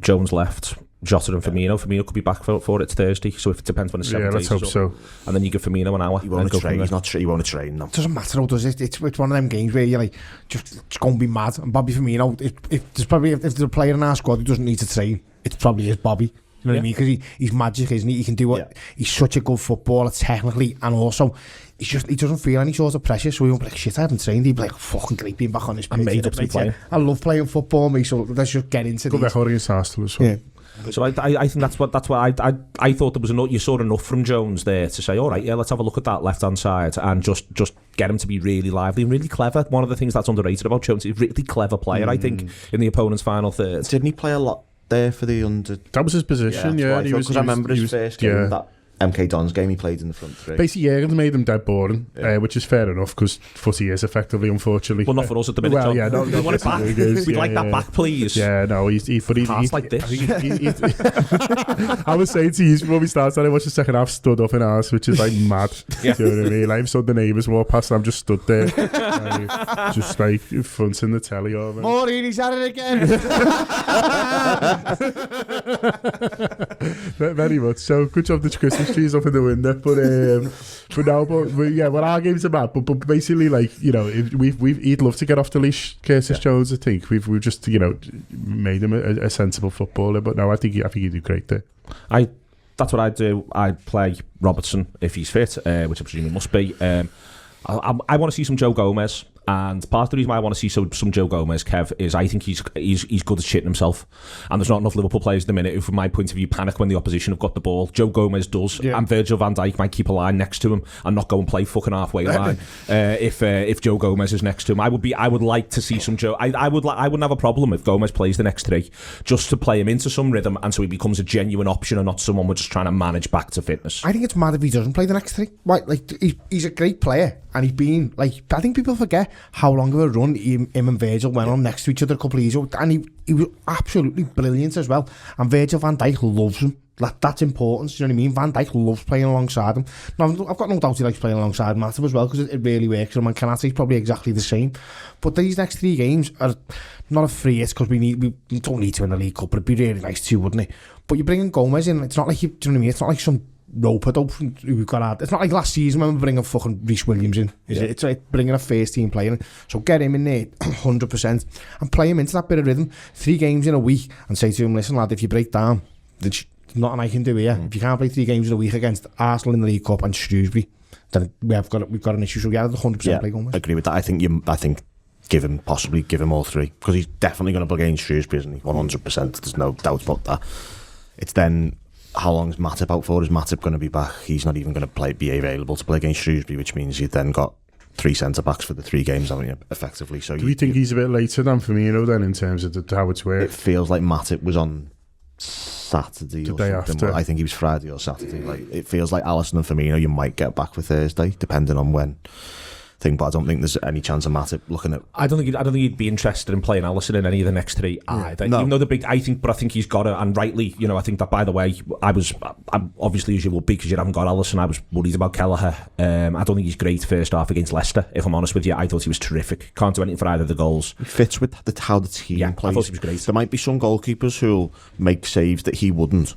Jones left, Jota and Firmino. Firmino could be back for it Thursday, so if it depends when it's 7 days. Let's hope so. And then you give Firmino an hour. He won't train. He won't train. No. It doesn't matter how does it. It's one of them games where you're like, it's going to be mad. And Bobby Firmino, if there's a player in our squad who doesn't need to train, it's probably is Bobby. You know what I mean? Because he's magic, isn't he? He can do what he's such a good footballer technically, and also he doesn't feel any sort of pressure, so he won't be like, shit, I haven't trained. He'd be like, fucking great being back on this pitch. I'm made up to be playing. I love playing football, mate, so let's just get into Go these. back against Arsenal as well. Yeah. So I think that's what I thought there was enough. You saw enough from Jones there to say, all right, let's have a look at that left hand side and just get him to be really lively and really clever. One of the things that's underrated about Jones, he's a really clever player. I think in the opponent's final third. Didn't he play a lot there for the under? That was his position. Yeah, because I remember his first game, that MK Dons game, he played in the front three. Basically, Jurgen's made him dead boring, which is fair enough because footy is effectively, unfortunately. Well, not for us at the minute. Well, John. yeah, no, we want it back. We'd like that back, please. Yeah, no, he's like this. I was saying to you before we started, I watched the second half, stood up in ours, which is like mad. Do you know what I mean? Like, so the neighbours walk past, I'm just stood there, just like fronting the telly over. Maureen, he's at it again. Very much. So good job, the Christmas trees up in the window. But our games are mad. But basically, like, you know, if he'd love to get off the leash, Curtis Jones. I think we've just, you know, made him a sensible footballer. But no, I think he'd do great there. That's what I'd do. I'd play Robertson if he's fit, which I presume he must be. I want to see some Joe Gomez. And part of the reason why I want to see some Joe Gomez, Kev, is I think he's good at shitting himself. And there's not enough Liverpool players at the minute who, from my point of view, panic when the opposition have got the ball. Joe Gomez does. Yeah. And Virgil van Dijk might keep a line next to him and not go and play fucking halfway line if Joe Gomez is next to him. I would like to see some Joe. I wouldn't have a problem if Gomez plays the next three, just to play him into some rhythm and so he becomes a genuine option and not someone we're just trying to manage back to fitness. I think it's mad if he doesn't play the next three. Right, like he's a great player. And he's been, like, I think people forget how long of a run him and Virgil went on next to each other a couple of years ago. And he was absolutely brilliant as well. And Virgil van Dijk loves him. That's important, you know what I mean? Van Dijk loves playing alongside him. Now, I've got no doubt he likes playing alongside Matip as well, because it really works for him. And Kanati's probably exactly the same. But these next three games are not a free hit, because we don't need to win the League Cup, but it'd be really nice too, wouldn't it? But you're bringing Gomez in, it's not like, do you know what I mean? It's not like some rope-a-dope we've got out. It's not like last season when we bring fucking Reece Williams in. It's like bringing a first team player in. So get him in there 100% and play him into that bit of rhythm. 3 games in a week and say to him, listen lad, if you break down, there's nothing I can do here. If you can't play 3 games in a week against Arsenal in the League Cup and Shrewsbury, then we've got an issue. So yeah, 100% play Gomez. I agree with that. I think give him all 3, because he's definitely going to play against Shrewsbury, isn't he? 100%. There's no doubt about that. It's then, how long is Matip out for? Is Matip going to be back? He's not even going to be available to play against Shrewsbury, which means you've then got 3 centre-backs for the 3 games, haven't you, effectively? So do you think he's a bit later than Firmino then, in terms of how it's worked? It feels like Matip was on Saturday the or day something. after. I think he was Friday or Saturday. Like, it feels like Alisson and Firmino you might get back for Thursday, depending on when thing, but I don't think there's any chance of Matip looking at. I don't think he'd be interested in playing Alisson in any of the next 3 either. No. Even though I think he's got it, and rightly, you know, I think that, by the way, I'm obviously, as you will be, because you haven't got Alisson, I was worried about Kelleher. I don't think he's great first half against Leicester, if I'm honest with you. I thought he was terrific. Can't do anything for either of the goals. He fits with how the team plays. I thought he was great. There might be some goalkeepers who'll make saves that he wouldn't,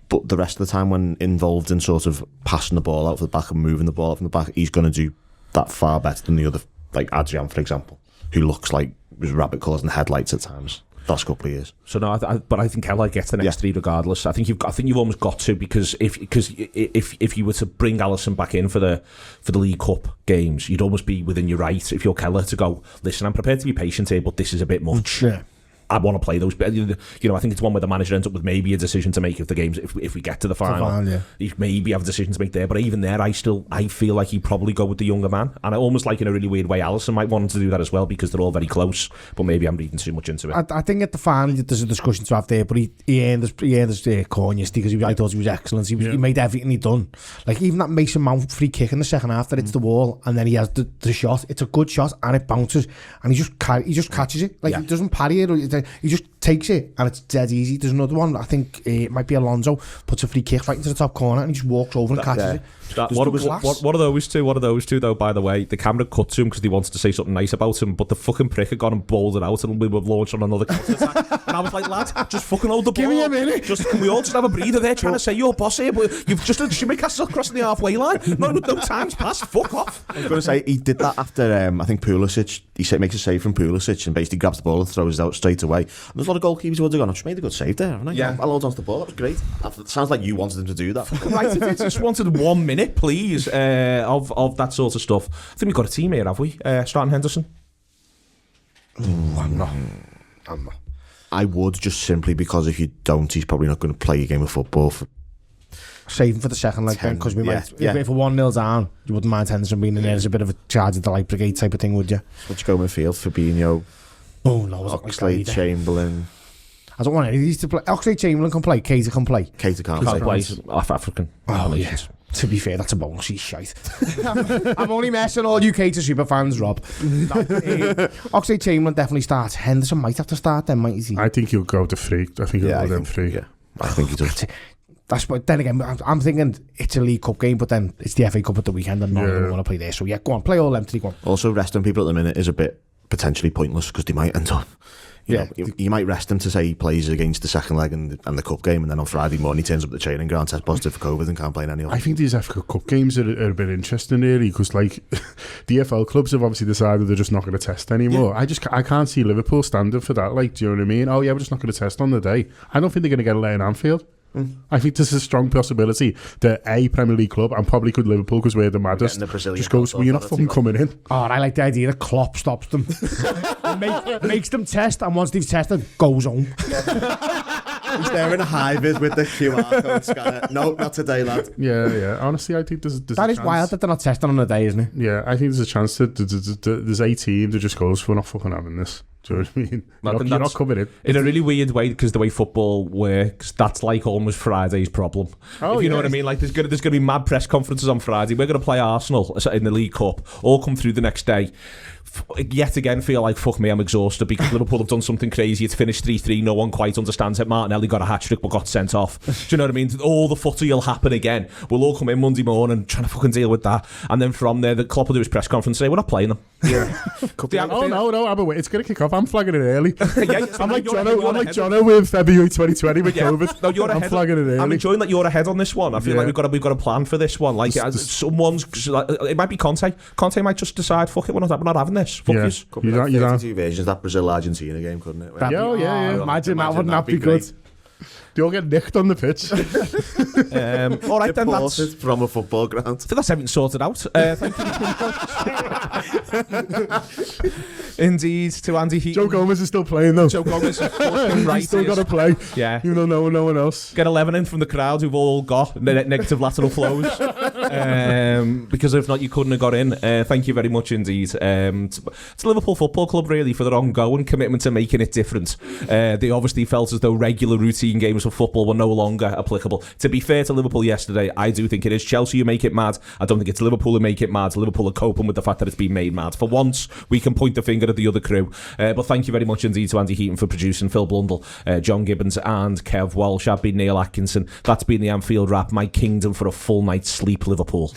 but the rest of the time when involved in sort of passing the ball out for the back and moving the ball out from the back, he's going to do that far better than the other, like Adrian, for example, who looks like was rabbit causing headlights at times last couple of years. So no, but I think Kelleher gets the next 3 regardless. I think you've almost got to, because if you were to bring Alisson back in for the League Cup games, you'd almost be within your right, if you're Kelleher, to go, listen, I'm prepared to be patient here, but this is a bit much. Yeah. I want to play those. You know, I think it's one where the manager ends up with maybe a decision to make if the games, if we get to the final, he maybe have a decision to make there. But even there, I feel like he'd probably go with the younger man, and I almost, like, in a really weird way, Alisson might want to do that as well, because they're all very close. But maybe I'm reading too much into it. I think at the final there's a discussion to have there, but he earned his corn yesterday, because I thought he was excellent. He made everything he'd done. Like, even that Mason Mount free kick in the second half that hits the wall, and then he has the shot. It's a good shot, and it bounces, and he just catches it. Like, he doesn't parry it. He just takes it and it's dead easy. There's another one, I think it might be Alonso, puts a free kick right into the top corner and he just walks over and catches it. What are those two though, by the way? The camera cut to him because they wanted to say something nice about him, but the fucking prick had gone and bowled it out and we were launched on another counter attack. And I was like, lad, just fucking hold the ball. Give me a minute. Can we all just have a breather there trying to say you're boss here, but you've just done shimmy castles crossing the halfway line. No time's passed. Fuck off. I was going to say, he did that after, I think Pulisic, makes a save from Pulisic and basically grabs the ball and throws it out straight away. And there's a lot of goalkeepers who would have gone, I've just made a good save there, haven't I? Yeah. I'll hold on to the ball, that was great. It sounds like you wanted him to do that. Right, I just wanted 1 minute, please, of that sort of stuff. I think we've got a team here, have we? Starting Henderson? I'm not. I would, just simply because if you don't, he's probably not going to play a game of football for... Save him for the second leg then, because we might. If we're 1-0 down, you wouldn't mind Henderson being in there as a bit of a charge of the light brigade type of thing, would you? Would you go midfield? Fabinho, Oxlade-Chamberlain. I don't want any of these to play. Oxlade-Chamberlain can play, Keita can play. Keita can't play. African. Oh, yeah. To be fair, that's a bonus. He's shite. I'm only messing all you Keita super fans, Rob. Oxlade-Chamberlain definitely starts. Henderson might have to start then, might he? I think he'll go to free. I think he'll go them free. Yeah, I think he does. Then again, I'm thinking it's a League Cup game, but then it's the FA Cup at the weekend and none of them want to play there. So yeah, go on, play all them 3, go on. Also, resting people at the minute is a bit potentially pointless because they might end up... You might rest him to say he plays against the second leg and the cup game, and then on Friday morning he turns up at the training ground, tests positive for COVID and can't play in any of them. I think these FA Cup games are a bit interesting really, because like the EFL clubs have obviously decided they're just not going to test anymore. I can't see Liverpool standing for that. Like, do you know what I mean? Oh yeah, we're just not going to test on the day. I don't think they're going to get a lay in Anfield. I think there's a strong possibility that a Premier League club, and probably could Liverpool because we're the maddest, just goes, well, you're not fucking coming in. Oh, I like the idea that Klopp stops them. makes them test, and once they've tested, goes home. He's there in a high-vis with the QR code scanner. No, not today, lad. Yeah. Honestly, I think there's that is wild that they're not testing on a day, isn't it? Yeah, I think there's a chance that there's a team that just goes, we're not fucking having this. Do you know what I mean? You're not coming in. In a really weird way, because the way football works, that's like almost Friday's problem. If you know what I mean? Like there's going to be mad press conferences on Friday. We're going to play Arsenal in the League Cup. All come through the next day. Yet again feel like fuck me, I'm exhausted because Liverpool have done something crazy. It's finished 3-3. No one quite understands it. Martinelli got a hat-trick but got sent off. Do you know what I mean? All the footy will happen again. We'll all come in Monday morning trying to fucking deal with that, and then from there the Klopp will do his press conference and say we're not playing them. No, it's going to kick off. I'm flagging it early. I'm like Jono with February 2020 with COVID. No, you're I'm ahead. flagging it early. I'm enjoying that you're ahead on this one. I feel like we've got a plan for this one. Like it might be Conte. Conte might just decide, fuck it, we're not having this. Fuck this. Could be like 32 versions of that Brazil-Argentina game, couldn't it? Imagine that wouldn't be good. They all get nicked on the pitch. All right, then that's from a football ground. So that's everything sorted out. Thank you. Indeed, to Andy Heaton. Joe Gomez is still playing though. Joe Gomez is fucking right. He's still got to play. Yeah. Even though no one else. Get 11 in from the crowd who've all got negative lateral flows. Because if not, you couldn't have got in. Thank you very much indeed. It's Liverpool Football Club really for their ongoing commitment to making it different. They obviously felt as though regular routine games of football were no longer applicable. To be fair to Liverpool yesterday, I do think it is Chelsea who make it mad. I don't think it's Liverpool who make it mad. Liverpool are coping with the fact that it's been made mad. For once, we can point the finger at the other crew. But thank you very much indeed to Andy Heaton for producing, Phil Blundell, John Gibbons and Kev Walsh. I've been Neil Atkinson. That's been the Anfield Wrap. My kingdom for a full night's sleep, Liverpool.